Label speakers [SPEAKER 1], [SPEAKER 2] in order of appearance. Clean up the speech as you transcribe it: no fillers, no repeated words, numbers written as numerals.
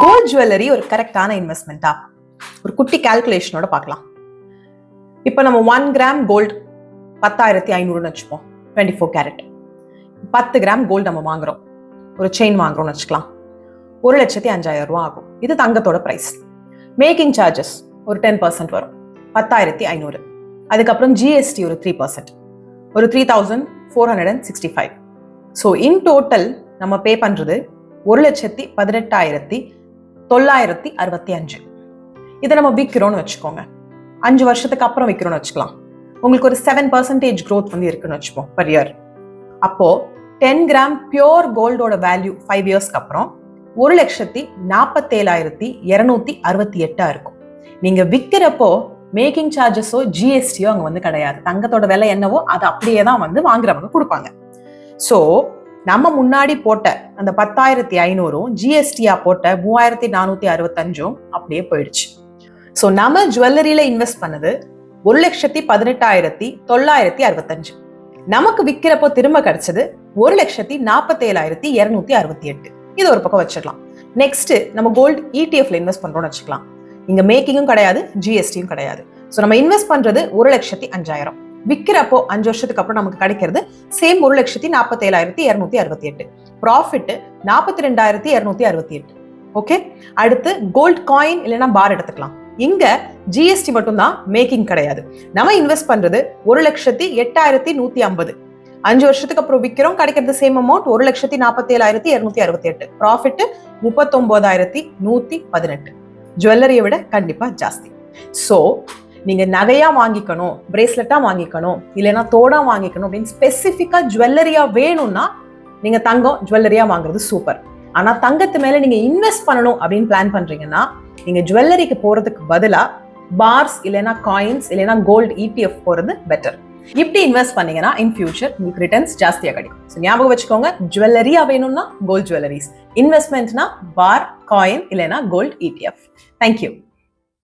[SPEAKER 1] Gold jewellery ஒரு கரெக்டான இன்வெஸ்ட்மெண்ட்டா? ஒரு குட்டி கால்குலேஷனோட பார்க்கலாம். இப்போ நம்ம 1 கிராம் கோல்டு 10,500 வச்சுப்போம். 24 கேரட் 10 கிராம் கோல்டு நம்ம வாங்குறோம், ஒரு செயின் வாங்குறோம்னு வச்சுக்கலாம். 1,05,000 ரூபா ஆகும். இது தங்கத்தோட பிரைஸ். மேக்கிங் சார்ஜஸ் ஒரு 10% வரும், 10,500. அதுக்கப்புறம் ஜிஎஸ்டி ஒரு 3%, ஒரு 3,465. ஸோ இன் டோட்டல் நம்ம பே பண்றது 1,18,965. இதை நம்ம விற்கிறோம்னு வச்சுக்கோங்க. 5 வருஷத்துக்கு அப்புறம் விற்கிறோம்னு வச்சுக்கலாம். உங்களுக்கு ஒரு 7% growth வந்து இருக்குன்னு வச்சுப்போம் per year. அப்போ 10 கிராம் பியோர் கோல்டோட வேல்யூ 5 இயர்ஸ்க்கு அப்புறம் 1,47,268 இருக்கும். நீங்க விற்கிறப்போ மேக்கிங் சார்ஜஸோ ஜிஎஸ்டியோ அங்க வந்து கிடையாது. தங்கத்தோட விலை என்னவோ அது அப்படியே தான் வந்து வாங்குறவங்க கொடுப்பாங்க. ஸோ நம்ம முன்னாடி போட்ட அந்த 10,500 ஜிஎஸ்டியா போட்ட 3,465 அப்படியே போயிடுச்சு. ஸோ நம்ம ஜுவல்லரியில இன்வெஸ்ட் பண்ணது 1,18,965. நமக்கு விற்கிறப்போ திரும்ப கிடைச்சது 1,47,268. இது ஒரு பக்கம் வச்சிடலாம். நெக்ஸ்ட் நம்ம கோல்டு இடிஎஃப்ல இன்வெஸ்ட் பண்றோம்னு வச்சுக்கலாம். இங்க மேக்கிங்கும் கிடையாது, ஜிஎஸ்டியும் கிடையாது. ஸோ நம்ம இன்வெஸ்ட் பண்றது 1,05,000. விற்கிறப்போ 5 வருஷத்துக்கு அப்புறம் நமக்கு கிடைக்கிறது சேம் 1,47,268. ப்ராஃபிட் 42,268. ஓகே, அடுத்து கோல்ட் காயின் இல்லைன்னா பார் எடுத்துக்கலாம். இங்க ஜிஎஸ்டி மட்டும் தான், மேக்கிங் கிடையாது. நம்ம இன்வெஸ்ட் பண்றது 1,08,150. 5 வருஷத்துக்கு அப்புறம் விற்கிறோம், கிடைக்கிறது சேம் அமௌண்ட் 1,47,268. ப்ராஃபிட் 39,118. ஜுவல்லரியை விட கண்டிப்பா ஜாஸ்தி. ஸோ நீங்க நகையா வாங்கிக்கணும், பிரேஸ்லெட்டா வாங்கிக்கணும், இல்லைன்னா தோடா வாங்கிக்கணும் அப்படின்னு ஸ்பெசிபிக்கா ஜுவல்லரியா வேணும்னா நீங்க தங்கம் ஜுவல்லரியா வாங்குறது சூப்பர். ஆனா தங்கத்து மேல நீங்க இன்வெஸ்ட் பண்ணணும் அப்படின்னு பிளான் பண்றீங்கன்னா நீங்க ஜுவல்லரிக்கு போறதுக்கு பதிலா பார்ஸ் இல்லைன்னா காயின்ஸ் இல்லைன்னா கோல்டு இடிஎஃப் போறது பெட்டர். இப்படி இன்வெஸ்ட் பண்ணீங்கன்னா இன் ஃபியூச்சர் உங்களுக்கு ரிட்டர்ன்ஸ் ஜாஸ்தியா கிடைக்கும். ஞாபகம் வச்சுக்கோங்க, ஜுவல்லரியா வேணும்னா கோல்ட் ஜுவல்லரிஸ், இன்வெஸ்ட்மெண்ட்னா பார், காயின் இல்லைன்னா கோல்டு இடிஎஃப். தேங்க்யூ.